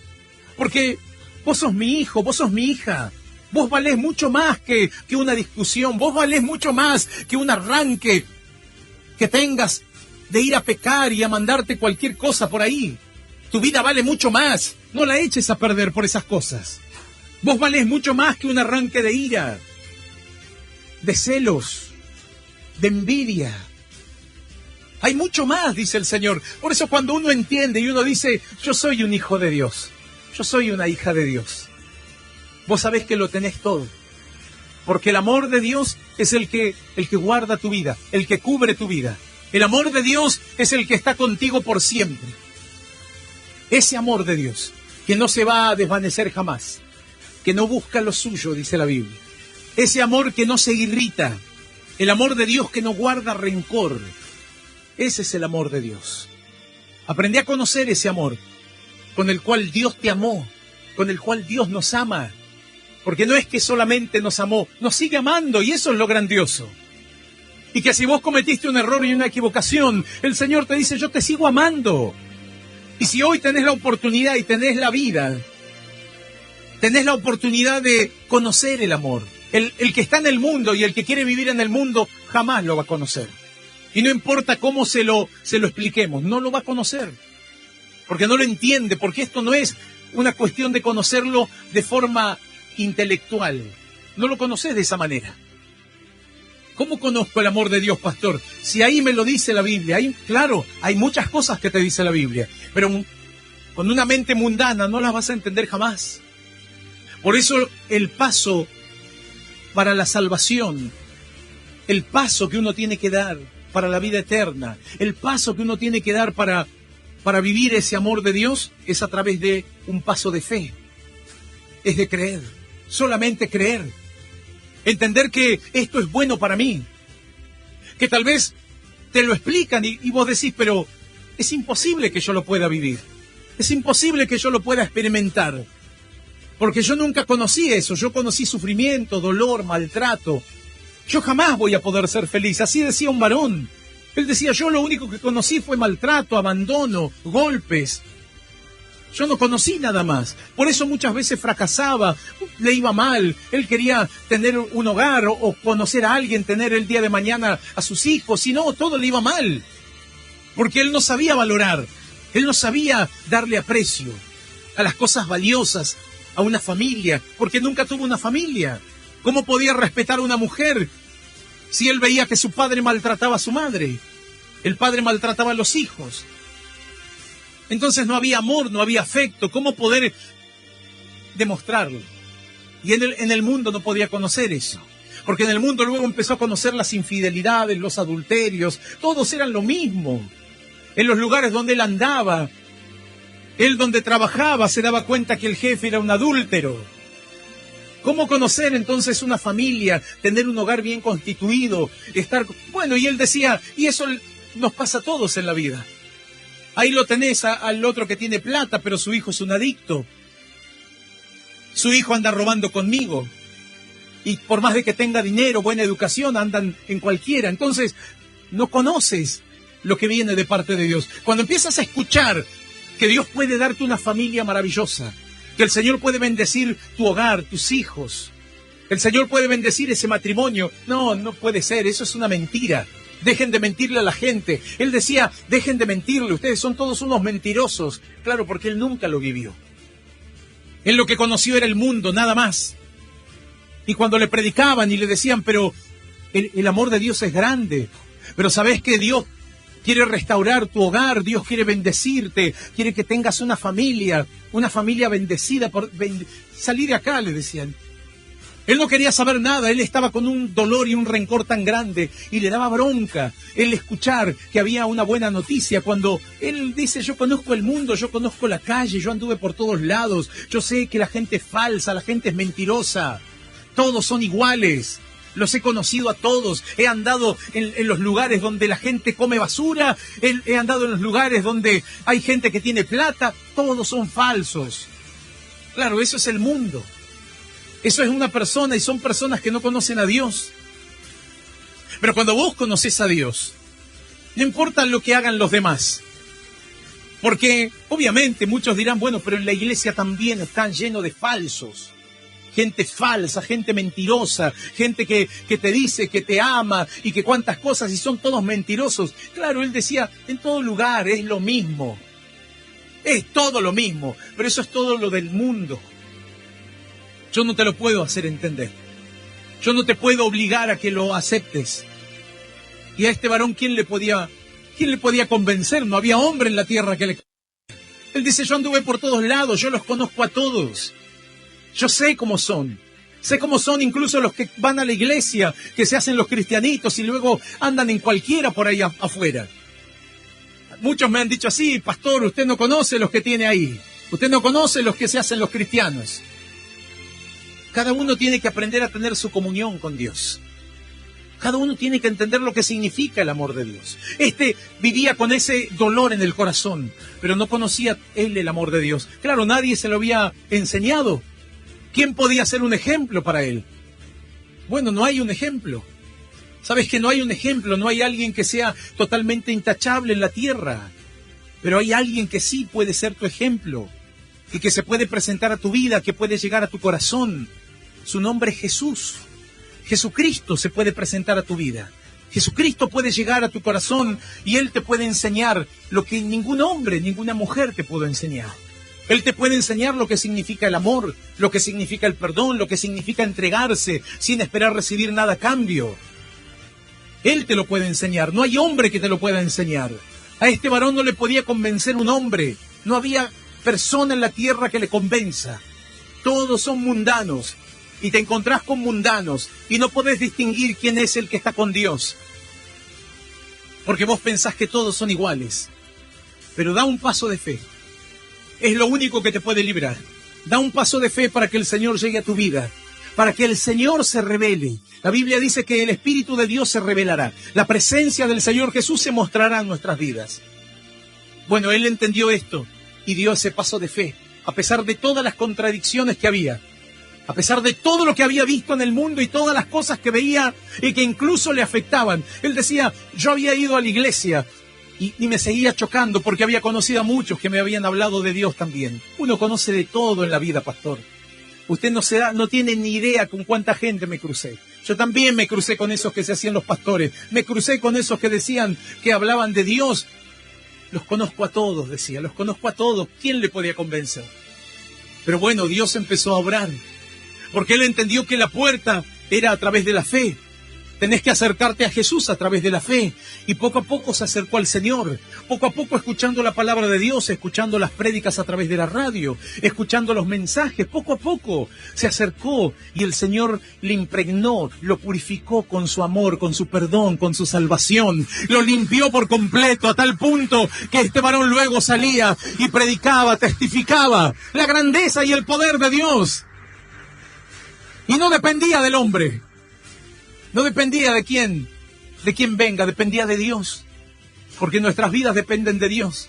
Porque vos sos mi hijo, vos sos mi hija. Vos valés mucho más que una discusión. Vos valés mucho más que un arranque que tengas de ir a pecar y a mandarte cualquier cosa por ahí. Tu vida vale mucho más. No la eches a perder por esas cosas. Vos valés mucho más que un arranque de ira, de celos, de envidia. Hay mucho más, dice el Señor. Por eso cuando uno entiende y uno dice, yo soy un hijo de Dios, yo soy una hija de Dios, vos sabés que lo tenés todo. Porque el amor de Dios es el que guarda tu vida, el que cubre tu vida. El amor de Dios es el que está contigo por siempre. Ese amor de Dios, que no se va a desvanecer jamás, que no busca lo suyo, dice la Biblia. Ese amor que no se irrita, el amor de Dios que no guarda rencor. Ese es el amor de Dios. Aprendí a conocer ese amor con el cual Dios te amó, con el cual Dios nos ama. Porque no es que solamente nos amó, nos sigue amando y eso es lo grandioso. Y que si vos cometiste un error y una equivocación, el Señor te dice, yo te sigo amando. Y si hoy tenés la oportunidad y tenés la vida, tenés la oportunidad de conocer el amor. El que está en el mundo y el que quiere vivir en el mundo jamás lo va a conocer. Y no importa cómo se lo expliquemos, no lo va a conocer. Porque no lo entiende, porque esto no es una cuestión de conocerlo de forma intelectual. No lo conoces de esa manera. ¿Cómo conozco el amor de Dios, pastor? Si ahí me lo dice la Biblia. Claro, hay muchas cosas que te dice la Biblia, pero con una mente mundana no las vas a entender jamás. Por eso el paso para la salvación, el paso que uno tiene que dar para la vida eterna, el paso que uno tiene que dar para vivir ese amor de Dios, es a través de un paso de fe. Es de creer, solamente creer. Entender que esto es bueno para mí. Que tal vez te lo explican y vos decís, pero es imposible que yo lo pueda vivir. Es imposible que yo lo pueda experimentar. Porque yo nunca conocí eso. Yo conocí sufrimiento, dolor, maltrato. Yo jamás voy a poder ser feliz. Así decía un varón. Él decía, yo lo único que conocí fue maltrato, abandono, golpes. Yo no conocí nada más. Por eso muchas veces fracasaba, le iba mal. Él quería tener un hogar o conocer a alguien, tener el día de mañana a sus hijos. Si no, todo le iba mal. Porque él no sabía valorar. Él no sabía darle aprecio a las cosas valiosas, a una familia. Porque nunca tuvo una familia. ¿Cómo podía respetar a una mujer si él veía que su padre maltrataba a su madre? El padre maltrataba a los hijos. Entonces no había amor, no había afecto. ¿Cómo poder demostrarlo? Y en el mundo no podía conocer eso. Porque en el mundo luego empezó a conocer las infidelidades, los adulterios. Todos eran lo mismo. En los lugares donde él andaba, él donde trabajaba, se daba cuenta que el jefe era un adúltero. ¿Cómo conocer entonces una familia, tener un hogar bien constituido, estar... Bueno, y él decía, y eso nos pasa a todos en la vida. Ahí lo tenés al otro que tiene plata, pero su hijo es un adicto. Su hijo anda robando conmigo. Y por más de que tenga dinero, buena educación, andan en cualquiera. Entonces, no conoces lo que viene de parte de Dios. Cuando empiezas a escuchar que Dios puede darte una familia maravillosa, que el Señor puede bendecir tu hogar, tus hijos. El Señor puede bendecir ese matrimonio. No, no puede ser, eso es una mentira. Dejen de mentirle a la gente. Él decía, dejen de mentirle, ustedes son todos unos mentirosos. Claro, porque él nunca lo vivió. Él lo que conoció era el mundo, nada más. Y cuando le predicaban y le decían, pero el amor de Dios es grande, pero sabes que Dios quiere restaurar tu hogar, Dios quiere bendecirte, quiere que tengas una familia bendecida. Salí de acá, le decían. Él no quería saber nada, él estaba con un dolor y un rencor tan grande y le daba bronca el escuchar que había una buena noticia cuando él dice, yo conozco el mundo, yo conozco la calle, yo anduve por todos lados, yo sé que la gente es falsa, la gente es mentirosa, todos son iguales, los he conocido a todos, he andado en los lugares donde la gente come basura, he andado en los lugares donde hay gente que tiene plata, todos son falsos. Claro, eso es el mundo. Eso es una persona y son personas que no conocen a Dios. Pero cuando vos conoces a Dios, no importa lo que hagan los demás. Porque obviamente muchos dirán, bueno, pero en la iglesia también están llenos de falsos. Gente falsa, gente mentirosa, gente que te dice que te ama y que cuántas cosas y son todos mentirosos. Claro, él decía, en todo lugar es lo mismo. Es todo lo mismo, pero eso es todo lo del mundo. Yo no te lo puedo hacer entender. Yo no te puedo obligar a que lo aceptes. Y a este varón, ¿quién le podía convencer? No había hombre en la tierra que le... Él dice, yo anduve por todos lados, yo los conozco a todos. Yo sé cómo son. Sé cómo son incluso los que van a la iglesia, que se hacen los cristianitos y luego andan en cualquiera por ahí afuera. Muchos me han dicho así, pastor, usted no conoce los que tiene ahí. Usted no conoce los que se hacen los cristianos. Cada uno tiene que aprender a tener su comunión con Dios. Cada uno tiene que entender lo que significa el amor de Dios. Vivía con ese dolor en el corazón, pero no conocía él el amor de Dios. Claro, nadie se lo había enseñado. ¿Quién podía ser un ejemplo para él? Bueno, no hay un ejemplo. ¿Sabes que no hay un ejemplo? No hay alguien que sea totalmente intachable en la tierra. Pero hay alguien que sí puede ser tu ejemplo y que se puede presentar a tu vida, que puede llegar a tu corazón. Su nombre es Jesús. Jesucristo se puede presentar a tu vida. Jesucristo puede llegar a tu corazón y Él te puede enseñar lo que ningún hombre, ninguna mujer te pudo enseñar. Él te puede enseñar lo que significa el amor, lo que significa el perdón, lo que significa entregarse sin esperar recibir nada a cambio. Él te lo puede enseñar. No hay hombre que te lo pueda enseñar. A este varón no le podía convencer un hombre. No había persona en la tierra que le convenza. Todos son mundanos. Y te encontrás con mundanos y no podés distinguir quién es el que está con Dios. Porque vos pensás que todos son iguales. Pero da un paso de fe. Es lo único que te puede librar. Da un paso de fe para que el Señor llegue a tu vida. Para que el Señor se revele. La Biblia dice que el Espíritu de Dios se revelará. La presencia del Señor Jesús se mostrará en nuestras vidas. Bueno, él entendió esto y dio ese paso de fe. A pesar de todas las contradicciones que había. A pesar de todo lo que había visto en el mundo y todas las cosas que veía y que incluso le afectaban. Él decía, yo había ido a la iglesia y me seguía chocando porque había conocido a muchos que me habían hablado de Dios también. Uno conoce de todo en la vida, pastor. Usted no tiene ni idea con cuánta gente me crucé. Yo también me crucé con esos que se hacían los pastores. Me crucé con esos que decían que hablaban de Dios. Los conozco a todos, decía, los conozco a todos. ¿Quién le podía convencer? Pero bueno, Dios empezó a obrar. Porque él entendió que la puerta era a través de la fe. Tenés que acercarte a Jesús a través de la fe. Y poco a poco se acercó al Señor. Poco a poco escuchando la palabra de Dios, escuchando las prédicas a través de la radio, escuchando los mensajes. Poco a poco se acercó y el Señor le impregnó, lo purificó con su amor, con su perdón, con su salvación. Lo limpió por completo a tal punto que este varón luego salía y predicaba, testificaba la grandeza y el poder de Dios. Y no dependía del hombre. No dependía de quién venga, dependía de Dios. Porque nuestras vidas dependen de Dios.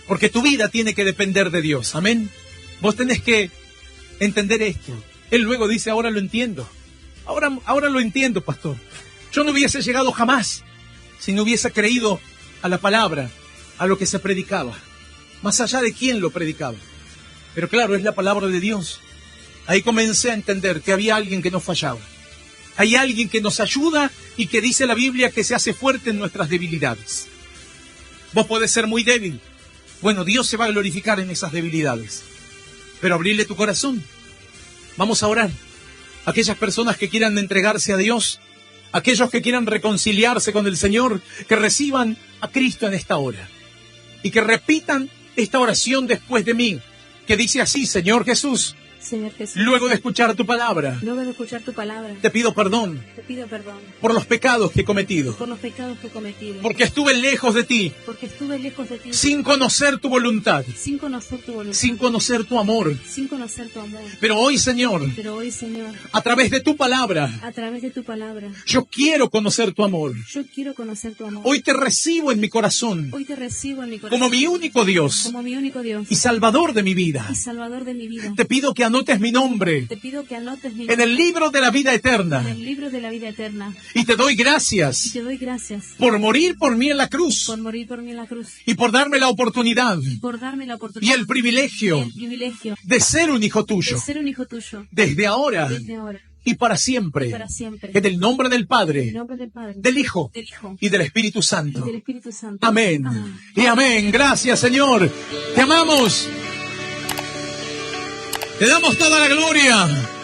Porque tu vida tiene que depender de Dios. Amén. Vos tenés que entender esto. Él luego dice, ahora lo entiendo. Ahora lo entiendo, pastor. Yo no hubiese llegado jamás si no hubiese creído a la palabra, a lo que se predicaba. Más allá de quién lo predicaba. Pero claro, es la palabra de Dios. Ahí comencé a entender que había alguien que nos fallaba. Hay alguien que nos ayuda y que dice la Biblia que se hace fuerte en nuestras debilidades. Vos podés ser muy débil. Bueno, Dios se va a glorificar en esas debilidades. Pero abrirle tu corazón. Vamos a orar. Aquellas personas que quieran entregarse a Dios, aquellos que quieran reconciliarse con el Señor, que reciban a Cristo en esta hora. Y que repitan esta oración después de mí, que dice así: Señor Jesús, Señor Jesús, luego de escuchar tu palabra, te pido perdón pido perdón por los pecados que he cometido, por los pecados que he cometido, porque estuve lejos de ti, porque estuve lejos de ti, sin conocer tu voluntad, sin conocer tu voluntad, sin conocer tu amor. sin conocer tu amor. Pero hoy, Señor, Pero hoy, Señor, a través de tu palabra, a través de tu palabra, yo quiero conocer tu amor. yo quiero conocer tu amor. Hoy te recibo en mi corazón Hoy te recibo en mi corazón como mi único Dios como mi único Dios y Salvador de mi vida. y Salvador de mi vida. Te pido que anotes mi nombre Te pido que anotes mi en el libro de la vida en eterna. el libro de la vida eterna. Y te doy Y gracias te doy gracias por morir por mí en la cruz por morir por mí en la cruz, y por darme la oportunidad por darme la y oportunidad el privilegio y el privilegio de ser un hijo tuyo de ser un hijo tuyo desde ahora desde ahora y para siempre. para siempre. En el nombre del En el Padre, nombre del Padre, del Hijo del Hijo y del Espíritu y Santo. del Espíritu Santo. Amén. Amén. Y amén. Gracias, Señor. Te amamos. Te damos toda la gloria.